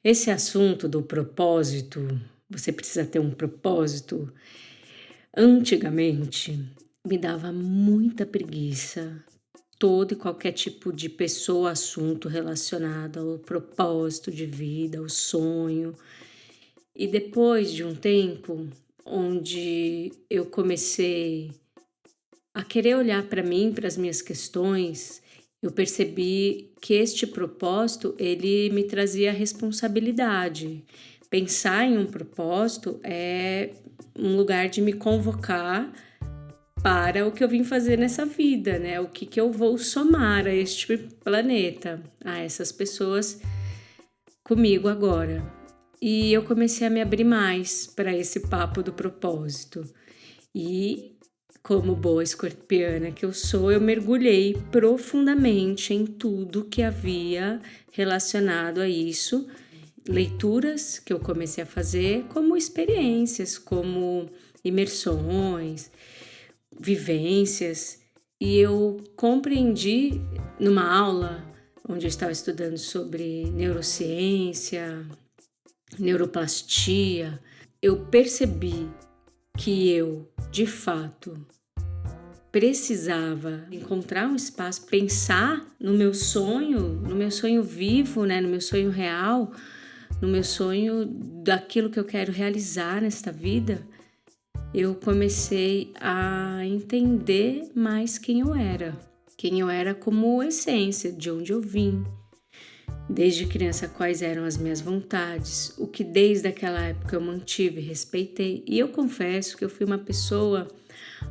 Esse assunto do propósito, você precisa ter um propósito, antigamente me dava muita preguiça todo e qualquer tipo de pessoa, assunto relacionado ao propósito de vida, ao sonho. E depois de um tempo onde eu comecei a querer olhar para mim, para as minhas questões, eu percebi que este propósito, ele me trazia responsabilidade. Pensar em um propósito é um lugar de me convocar para o que eu vim fazer nessa vida, né? O que eu vou somar a este planeta, a essas pessoas comigo agora. E eu comecei a me abrir mais para esse papo do propósito. E como boa escorpiana que eu sou, eu mergulhei profundamente em tudo que havia relacionado a isso. Leituras que eu comecei a fazer, como experiências, como imersões, vivências. E eu compreendi numa aula onde eu estava estudando sobre neurociência, neuroplastia, eu percebi que eu, de fato, precisava encontrar um espaço, pensar no meu sonho vivo, né, no meu sonho real, no meu sonho daquilo que eu quero realizar nesta vida. Eu comecei a entender mais quem eu era como essência, de onde eu vim. Desde criança, quais eram as minhas vontades, o que desde aquela época eu mantive, respeitei. E eu confesso que eu fui uma pessoa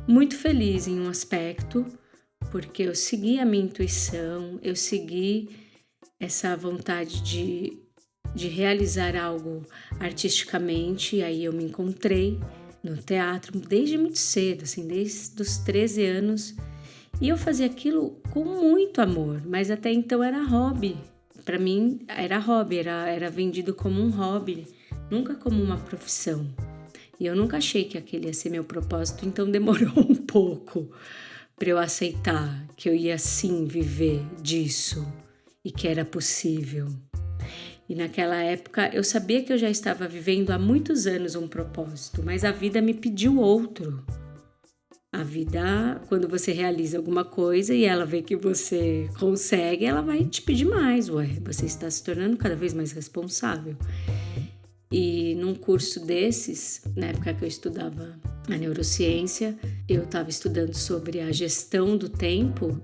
muito feliz em um aspecto, porque eu segui a minha intuição, eu segui essa vontade de realizar algo artisticamente, e aí eu me encontrei no teatro desde muito cedo, assim, desde os 13 anos, e eu fazia aquilo com muito amor, mas até então era hobby. Para mim era hobby, era vendido como um hobby, nunca como uma profissão. E eu nunca achei que aquele ia ser meu propósito, então demorou um pouco para eu aceitar que eu ia sim viver disso e que era possível. E naquela época eu sabia que eu já estava vivendo há muitos anos um propósito, mas a vida me pediu outro. A vida, quando você realiza alguma coisa e ela vê que você consegue, ela vai te pedir mais. Você está se tornando cada vez mais responsável. E num curso desses, na época que eu estudava a neurociência, eu estava estudando sobre a gestão do tempo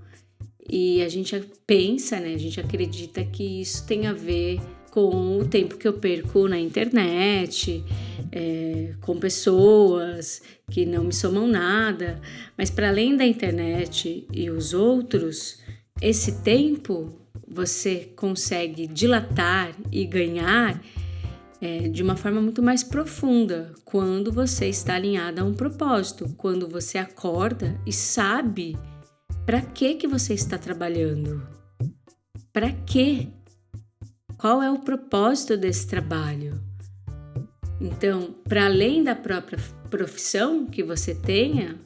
e a gente pensa, né? A gente acredita que isso tem a ver com o tempo que eu perco na internet, com pessoas que não me somam nada. Mas para além da internet e os outros, esse tempo você consegue dilatar e ganhar de uma forma muito mais profunda quando você está alinhada a um propósito, quando você acorda e sabe para que você está trabalhando, para quê, qual é o propósito desse trabalho. Então, para além da própria profissão que você tenha,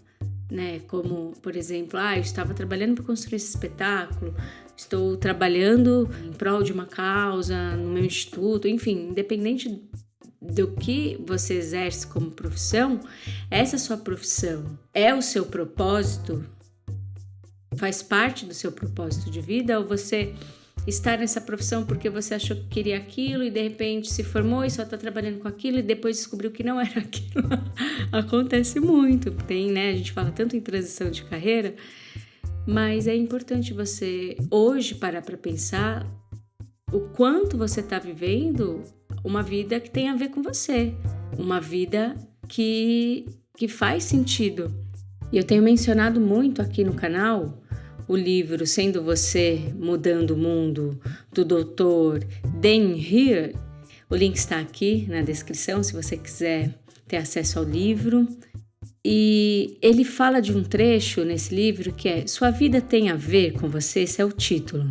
né, como, por exemplo, eu estava trabalhando para construir esse espetáculo, estou trabalhando em prol de uma causa no meu instituto, enfim, independente do que você exerce como profissão, essa sua profissão é o seu propósito, faz parte do seu propósito de vida, ou você está nessa profissão porque você achou que queria aquilo e de repente se formou e só está trabalhando com aquilo e depois descobriu que não era aquilo. Acontece muito, tem, né? A gente fala tanto em transição de carreira, mas é importante você hoje parar para pensar o quanto você está vivendo uma vida que tem a ver com você, uma vida que faz sentido. E eu tenho mencionado muito aqui no canal o livro Sendo Você, Mudando o Mundo, do Dr. Dan Heer. O link está aqui na descrição, se você quiser ter acesso ao livro. E ele fala de um trecho nesse livro que é Sua Vida Tem a Ver com Você, esse é o título.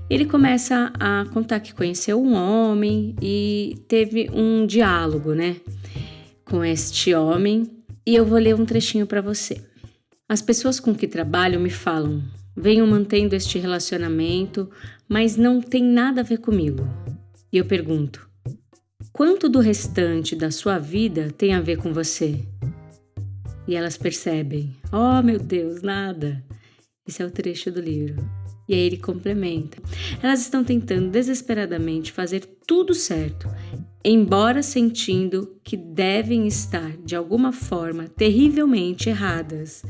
Ele começa a contar que conheceu um homem e teve um diálogo, né, com este homem. E eu vou ler um trechinho para você. As pessoas com que trabalho me falam, venho mantendo este relacionamento, mas não tem nada a ver comigo. E eu pergunto: quanto do restante da sua vida tem a ver com você? E elas percebem: oh meu Deus, nada. Esse é o trecho do livro. E aí ele complementa: elas estão tentando desesperadamente fazer tudo certo, embora sentindo que devem estar, de alguma forma, terrivelmente erradas.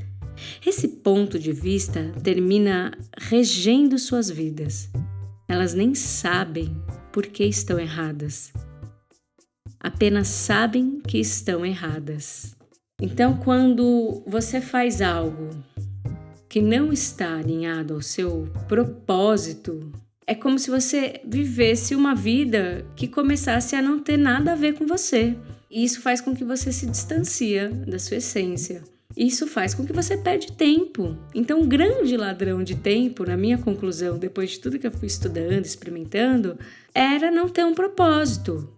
Esse ponto de vista termina regendo suas vidas. Elas nem sabem por que estão erradas. Apenas sabem que estão erradas. Então, quando você faz algo que não está alinhado ao seu propósito, é como se você vivesse uma vida que começasse a não ter nada a ver com você. E isso faz com que você se distancia da sua essência. Isso faz com que você perde tempo. Então, um grande ladrão de tempo, na minha conclusão, depois de tudo que eu fui estudando, experimentando, era não ter um propósito.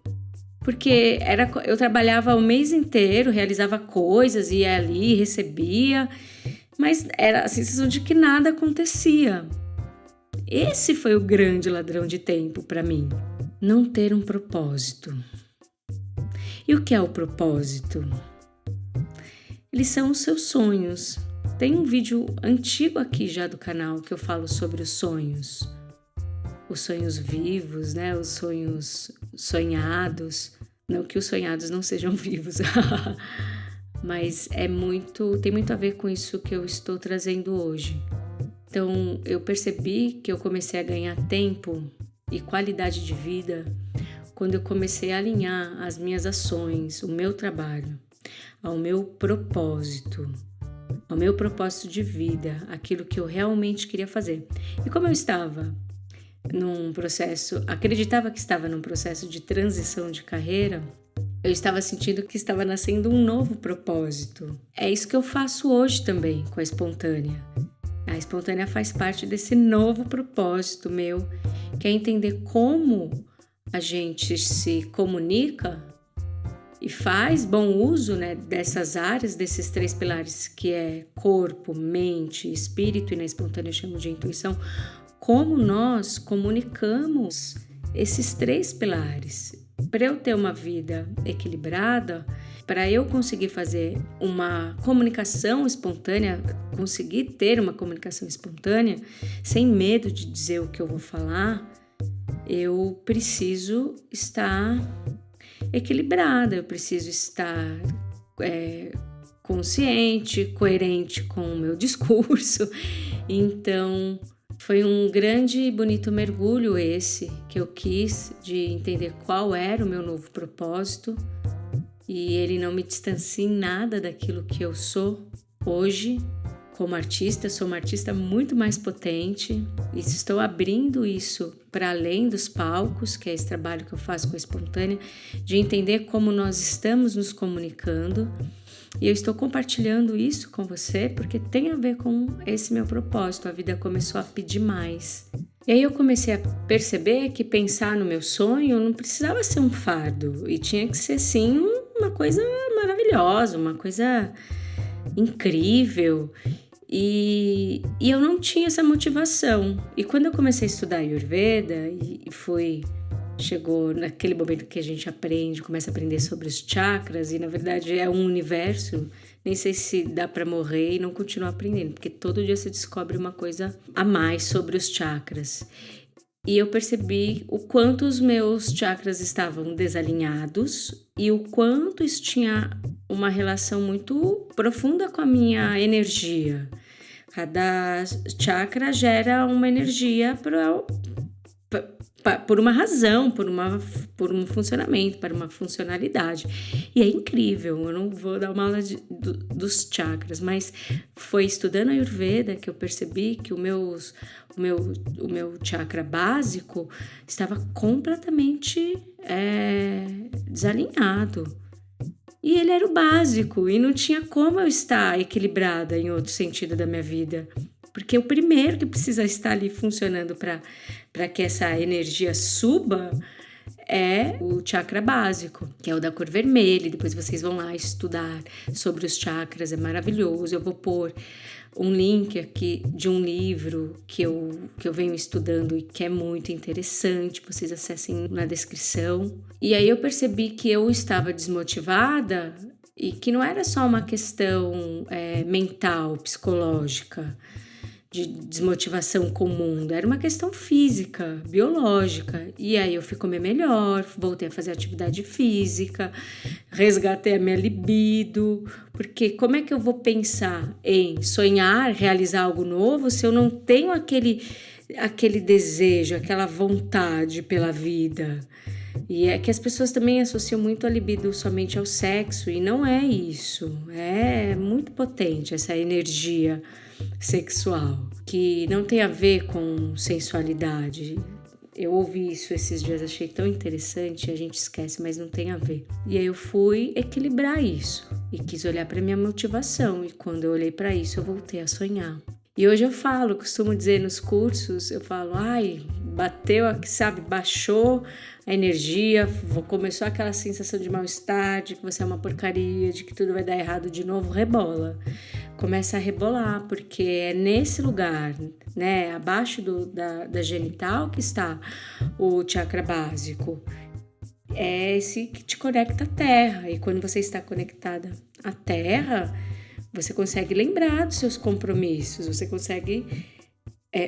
Porque eu trabalhava o mês inteiro, realizava coisas, ia ali, recebia, mas era a sensação de que nada acontecia. Esse foi o grande ladrão de tempo para mim. Não ter um propósito. E o que é o propósito? Eles são os seus sonhos. Tem um vídeo antigo aqui já do canal que eu falo sobre os sonhos. Os sonhos vivos, né? Os sonhos sonhados. Não que os sonhados não sejam vivos. Mas tem muito a ver com isso que eu estou trazendo hoje. Então, eu percebi que eu comecei a ganhar tempo e qualidade de vida quando eu comecei a alinhar as minhas ações, o meu trabalho, ao meu propósito de vida, aquilo que eu realmente queria fazer. E como eu estava acreditava que estava num processo de transição de carreira, eu estava sentindo que estava nascendo um novo propósito. É isso que eu faço hoje também com a Espontânea. A Espontânea faz parte desse novo propósito meu, que é entender como a gente se comunica e faz bom uso, né, dessas áreas, desses 3 pilares, que é corpo, mente, espírito, e na Espontânea eu chamo de intuição, como nós comunicamos esses 3 pilares. Para eu ter uma vida equilibrada, para eu conseguir fazer uma comunicação espontânea, conseguir ter uma comunicação espontânea, sem medo de dizer o que eu vou falar, eu preciso estar equilibrada, eu preciso estar consciente, coerente com o meu discurso. Então, foi um grande e bonito mergulho esse que eu quis, de entender qual era o meu novo propósito, e ele não me distancia em nada daquilo que eu sou hoje como artista. Eu sou uma artista muito mais potente e estou abrindo isso para além dos palcos, que é esse trabalho que eu faço com a Espontânea, de entender como nós estamos nos comunicando. E eu estou compartilhando isso com você porque tem a ver com esse meu propósito. A vida começou a pedir mais. E aí eu comecei a perceber que pensar no meu sonho não precisava ser um fardo. E tinha que ser, sim, uma coisa maravilhosa, uma coisa incrível. E eu não tinha essa motivação. E quando eu comecei a estudar Ayurveda chegou naquele momento que a gente começa a aprender sobre os chakras, e na verdade é um universo, nem sei se dá para morrer e não continuar aprendendo, porque todo dia você descobre uma coisa a mais sobre os chakras. E eu percebi o quanto os meus chakras estavam desalinhados e o quanto isso tinha uma relação muito profunda com a minha energia. Cada chakra gera uma energia por uma razão, por um funcionamento, para uma funcionalidade. E é incrível, eu não vou dar uma aula dos chakras, mas foi estudando a Ayurveda que eu percebi que o meu chakra básico estava completamente desalinhado. E ele era o básico, e não tinha como eu estar equilibrada em outro sentido da minha vida. Porque o primeiro que precisa estar ali funcionando para que essa energia suba é o chakra básico. que é o da cor vermelha. Depois vocês vão lá estudar sobre os chakras, é maravilhoso. Eu vou pôr um link aqui de um livro que eu venho estudando e que é muito interessante, vocês acessem na descrição. E aí eu percebi que eu estava desmotivada e que não era só uma questão mental, psicológica, de desmotivação comum, era uma questão física, biológica. E aí eu fui comer melhor, voltei a fazer atividade física, resgatei a minha libido, porque como é que eu vou pensar em sonhar, realizar algo novo, se eu não tenho aquele desejo, aquela vontade pela vida? E é que as pessoas também associam muito a libido somente ao sexo, e não é isso. É muito potente essa energia sexual, que não tem a ver com sensualidade. Eu ouvi isso esses dias, achei tão interessante, a gente esquece, mas não tem a ver. E aí eu fui equilibrar isso e quis olhar para minha motivação, e quando eu olhei para isso eu voltei a sonhar. E hoje eu costumo dizer nos cursos, eu falo, bateu aqui, sabe, baixou a energia, começou aquela sensação de mal-estar, de que você é uma porcaria, de que tudo vai dar errado de novo, rebola. Começa a rebolar, porque é nesse lugar, né, abaixo da genital que está o chakra básico. É esse que te conecta à terra, e quando você está conectada à terra, você consegue lembrar dos seus compromissos, você consegue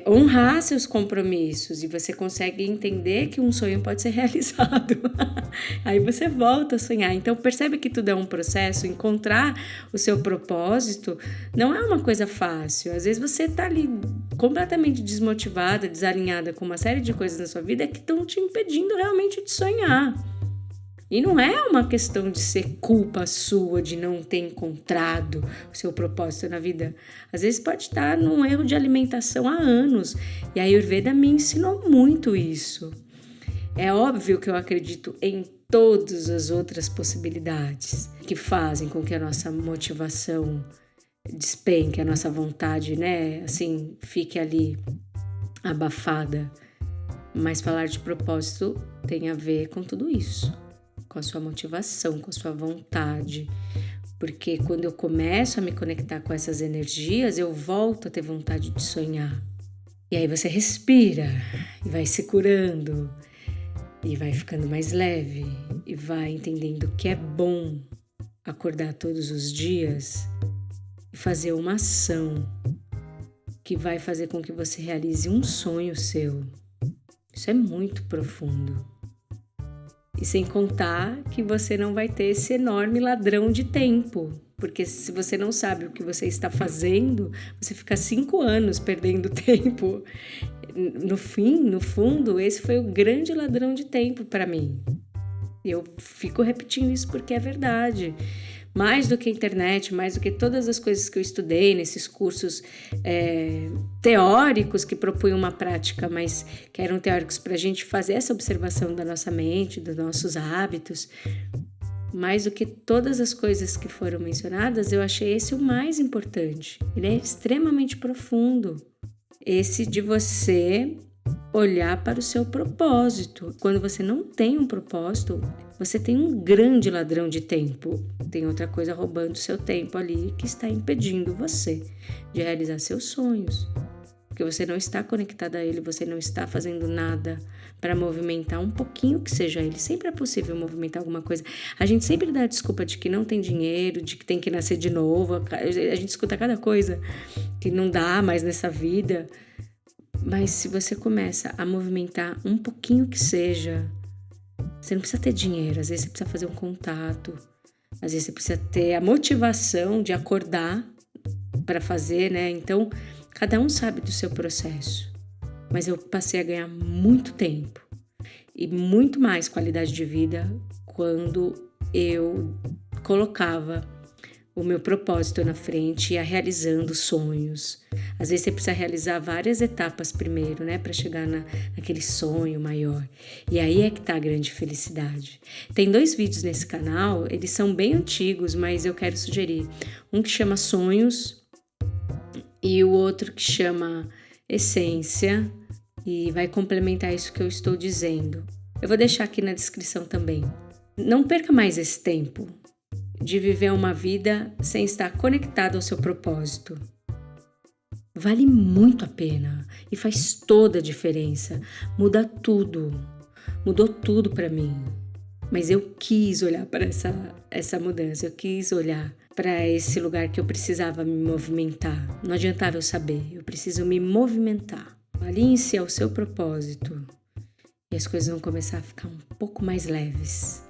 honrar seus compromissos, e você consegue entender que um sonho pode ser realizado. Aí você volta a sonhar. Então percebe que tudo é um processo. Encontrar o seu propósito não é uma coisa fácil. Às vezes você está ali completamente desmotivada, desalinhada com uma série de coisas na sua vida que estão te impedindo realmente de sonhar. E não é uma questão de ser culpa sua de não ter encontrado o seu propósito na vida. Às vezes pode estar num erro de alimentação há anos. E a Ayurveda me ensinou muito isso. É óbvio que eu acredito em todas as outras possibilidades que fazem com que a nossa motivação despenque, a nossa vontade, né, assim, fique ali abafada. Mas falar de propósito tem a ver com tudo isso, com a sua motivação, com a sua vontade. Porque quando eu começo a me conectar com essas energias, eu volto a ter vontade de sonhar. E aí você respira e vai se curando e vai ficando mais leve e vai entendendo que é bom acordar todos os dias e fazer uma ação que vai fazer com que você realize um sonho seu. Isso é muito profundo. E sem contar que você não vai ter esse enorme ladrão de tempo. Porque se você não sabe o que você está fazendo, você fica 5 anos perdendo tempo. No fundo, esse foi o grande ladrão de tempo para mim. Eu fico repetindo isso porque é verdade. Mais do que a internet, mais do que todas as coisas que eu estudei nesses cursos teóricos que propunham uma prática, mas que eram teóricos para a gente fazer essa observação da nossa mente, dos nossos hábitos. Mais do que todas as coisas que foram mencionadas, eu achei esse o mais importante. Ele é extremamente profundo. Esse de você olhar para o seu propósito. Quando você não tem um propósito, você tem um grande ladrão de tempo. Tem outra coisa roubando o seu tempo ali que está impedindo você de realizar seus sonhos. Porque você não está conectado a ele, você não está fazendo nada para movimentar um pouquinho que seja ele. Sempre é possível movimentar alguma coisa. A gente sempre dá a desculpa de que não tem dinheiro, de que tem que nascer de novo. A gente escuta cada coisa que não dá mais nessa vida. Mas se você começa a movimentar um pouquinho que seja, você não precisa ter dinheiro, às vezes você precisa fazer um contato, às vezes você precisa ter a motivação de acordar para fazer, né? Então, cada um sabe do seu processo. Mas eu passei a ganhar muito tempo e muito mais qualidade de vida quando eu colocava o meu propósito na frente e ia realizando sonhos. Às vezes você precisa realizar várias etapas primeiro, né, para chegar naquele sonho maior. E aí é que tá a grande felicidade. Tem 2 vídeos nesse canal, eles são bem antigos, mas eu quero sugerir. Um que chama Sonhos e o outro que chama Essência, e vai complementar isso que eu estou dizendo. Eu vou deixar aqui na descrição também. Não perca mais esse tempo de viver uma vida sem estar conectado ao seu propósito. Vale muito a pena e faz toda a diferença. Muda tudo. Mudou tudo para mim. Mas eu quis olhar para essa mudança. Eu quis olhar para esse lugar que eu precisava me movimentar. Não adiantava eu saber. Eu preciso me movimentar. Alinhe-se ao seu propósito. E as coisas vão começar a ficar um pouco mais leves.